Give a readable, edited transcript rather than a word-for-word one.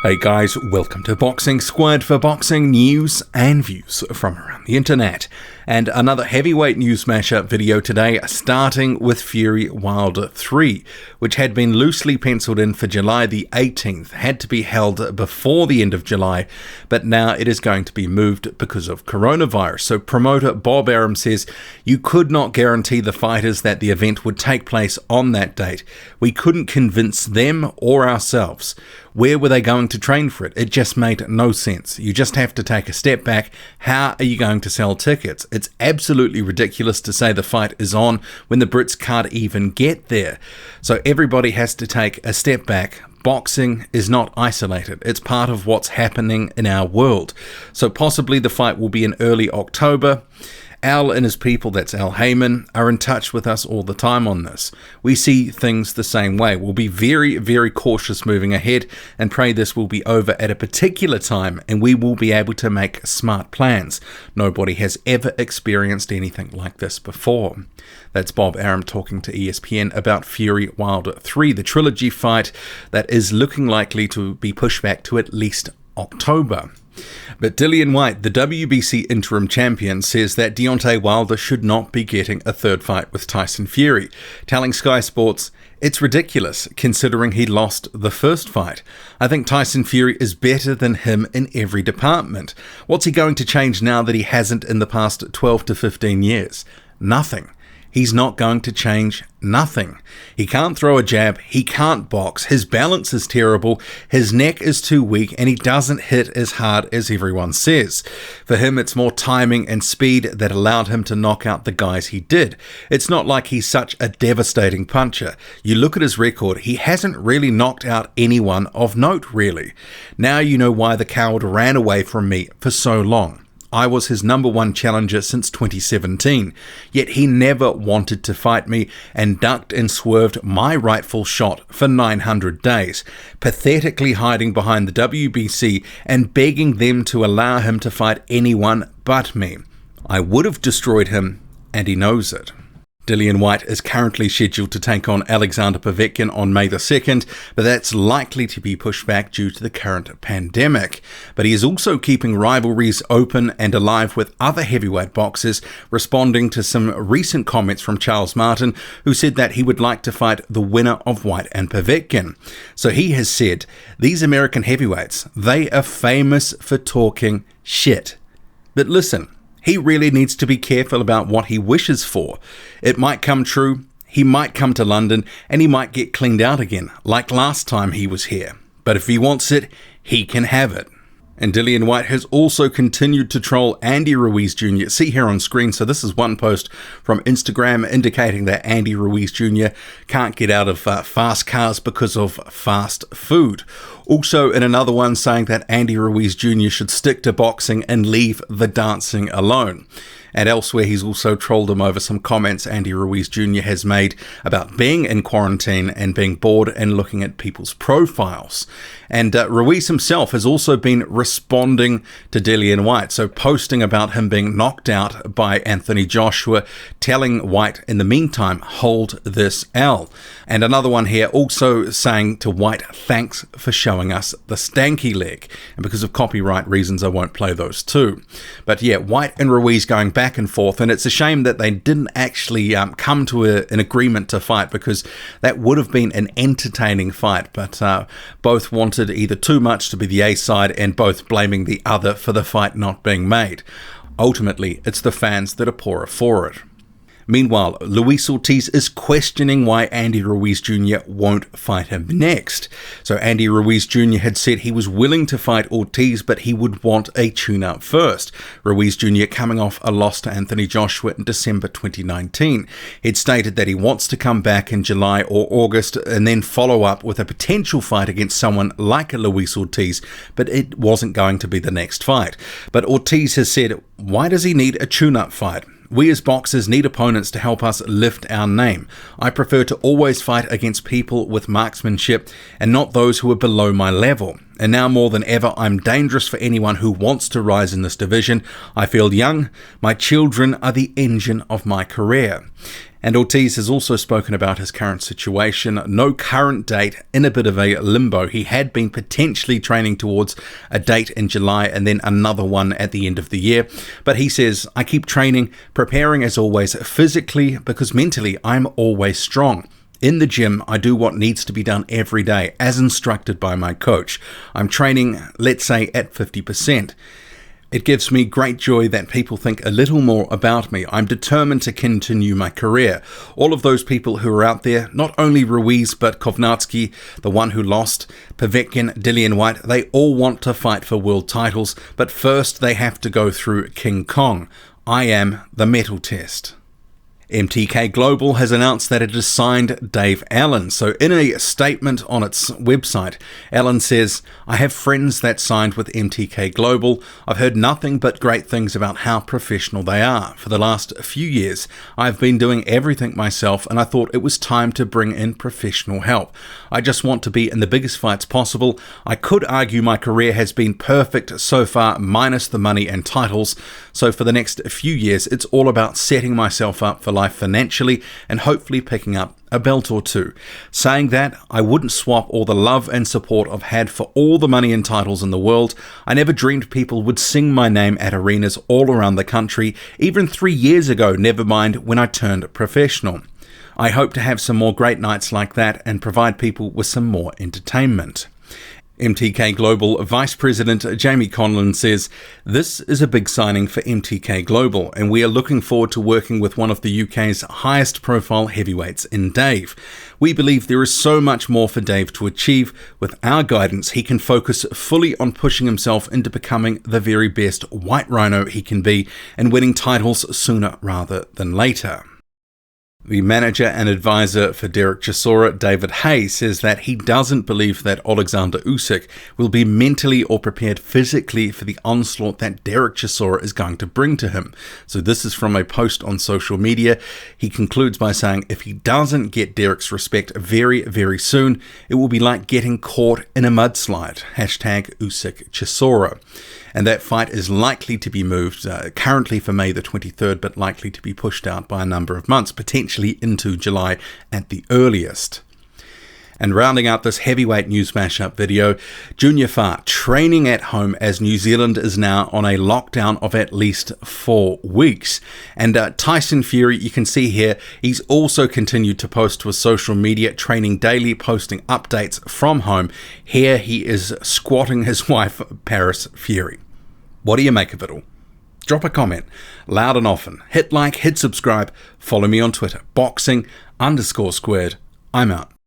Hey guys, welcome to Boxing Squad for boxing news and views from around the internet. And another heavyweight news mashup video today, starting with Fury Wilder 3, which had been loosely penciled in for July the 18th, had to be held before the end of July, but now it is going to be moved because of coronavirus. So promoter Bob Arum says, "You could not guarantee the fighters that the event would take place on that date. We couldn't convince them or ourselves. Where were they going to train for it? It just made no sense. You just have to take a step back. How are you going to sell tickets? It's absolutely ridiculous to say the fight is on when the Brits can't even get there. So everybody has to take a step back. Boxing is not isolated. It's part of what's happening in our world. So possibly the fight will be in early October. Al and his people, that's Al Heyman, are in touch with us all the time on this. We see things the same way. We'll be very, very cautious moving ahead and pray this will be over at a particular time and we will be able to make smart plans. Nobody has ever experienced anything like this before." That's Bob Arum talking to ESPN about Fury Wilder 3, the trilogy fight that is looking likely to be pushed back to at least October. But Dillian Whyte, the WBC interim champion, says that Deontay Wilder should not be getting a third fight with Tyson Fury, telling Sky Sports, "It's ridiculous considering he lost the first fight. I think Tyson Fury is better than him in every department. What's he going to change now that he hasn't in the past 12 to 15 years? Nothing. He's not going to change nothing. He can't throw a jab, he can't box, his balance is terrible, his neck is too weak, and he doesn't hit as hard as everyone says. For him, it's more timing and speed that allowed him to knock out the guys he did. It's not like he's such a devastating puncher. You look at his record, he hasn't really knocked out anyone of note, really. Now you know why the coward ran away from me for so long. I was his number one challenger since 2017, yet he never wanted to fight me and ducked and swerved my rightful shot for 900 days, pathetically hiding behind the WBC and begging them to allow him to fight anyone but me. I would have destroyed him, and he knows it." Dillian White is currently scheduled to take on Oleksandr on May the 2nd, but that's likely to be pushed back due to the current pandemic. But he is also keeping rivalries open and alive with other heavyweight boxers, responding to some recent comments from Charles Martin, who said that he would like to fight the winner of White and Povetkin. So he has said, "These American heavyweights, they are famous for talking shit. But listen, he really needs to be careful about what he wishes for. It might come true, he might come to London, and he might get cleaned out again, like last time he was here. But if he wants it, he can have it." And Dillian White has also continued to troll Andy Ruiz Jr. See here on screen. So this is one post from Instagram indicating that Andy Ruiz Jr. can't get out of fast cars because of fast food. Also in another one saying that Andy Ruiz Jr. should stick to boxing and leave the dancing alone. And elsewhere, he's also trolled him over some comments Andy Ruiz Jr. has made about being in quarantine and being bored and looking at people's profiles. And Ruiz himself has also been responding to Dillian White, so posting about him being knocked out by Anthony Joshua, telling White in the meantime, hold this L. And another one here also saying to White, "Thanks for showing us the stanky leg." And because of copyright reasons, I won't play those too. But yeah, White and Ruiz going back and forth, and it's a shame that they didn't actually come to an agreement to fight, because that would have been an entertaining fight. But both wanted either too much to be the A side and both blaming the other for the fight not being made. Ultimately, it's the fans that are poorer for it. Meanwhile, Luis Ortiz is questioning why Andy Ruiz Jr. won't fight him next. So Andy Ruiz Jr. had said he was willing to fight Ortiz, but he would want a tune-up first. Ruiz Jr. coming off a loss to Anthony Joshua in December 2019. He'd stated that he wants to come back in July or August and then follow up with a potential fight against someone like a Luis Ortiz, but it wasn't going to be the next fight. But Ortiz has said, why does he need a tune-up fight? We as boxers need opponents to help us lift our name. I prefer to always fight against people with marksmanship and not those who are below my level. And now more than ever, I'm dangerous for anyone who wants to rise in this division. I feel young. My children are the engine of my career. And Ortiz has also spoken about his current situation. No current date, in a bit of a limbo. He had been potentially training towards a date in July and then another one at the end of the year. But he says, I keep training, preparing as always physically, because mentally I'm always strong. In the gym, I do what needs to be done every day, as instructed by my coach. I'm training, let's say, at 50%. It gives me great joy that people think a little more about me. I'm determined to continue my career. All of those people who are out there, not only Ruiz, but Kovnatsky, the one who lost, Povetkin, Dillian White, they all want to fight for world titles, but first they have to go through King Kong. I am the metal test. MTK Global has announced that it has signed Dave Allen. So in a statement on its website, Allen says, I have friends that signed with MTK Global. I've heard nothing but great things about how professional they are. For the last few years, I've been doing everything myself, and I thought it was time to bring in professional help. I just want to be in the biggest fights possible. I could argue my career has been perfect so far, minus the money and titles. So for the next few years, it's all about setting myself up for life financially and hopefully picking up a belt or two. Saying that, I wouldn't swap all the love and support I've had for all the money and titles in the world. I never dreamed people would sing my name at arenas all around the country, even 3 years ago, never mind when I turned professional. I hope to have some more great nights like that and provide people with some more entertainment. MTK Global Vice President Jamie Conlon says, this is a big signing for MTK Global, and we are looking forward to working with one of the UK's highest profile heavyweights in Dave. We believe there is so much more for Dave to achieve. With our guidance, he can focus fully on pushing himself into becoming the very best white rhino he can be and winning titles sooner rather than later. The manager and advisor for Derek Chisora, David Haye, says that he doesn't believe that Oleksandr Uysk will be mentally or prepared physically for the onslaught that Derek Chisora is going to bring to him. So this is from a post on social media. He concludes by saying if he doesn't get Derek's respect very, very soon, it will be like getting caught in a mudslide. #Uysk Chisora. And that fight is likely to be moved, currently for May the 23rd, but likely to be pushed out by a number of months, potentially into July at the earliest. And rounding out this heavyweight news mashup video, Junior Fa training at home as New Zealand is now on a lockdown of at least 4 weeks. And Tyson Fury, you can see here, he's also continued to post to his social media, training daily, posting updates from home. Here he is squatting his wife, Paris Fury. What do you make of it all? Drop a comment, loud and often. Hit like, hit subscribe, follow me on Twitter, boxing_squared. I'm out.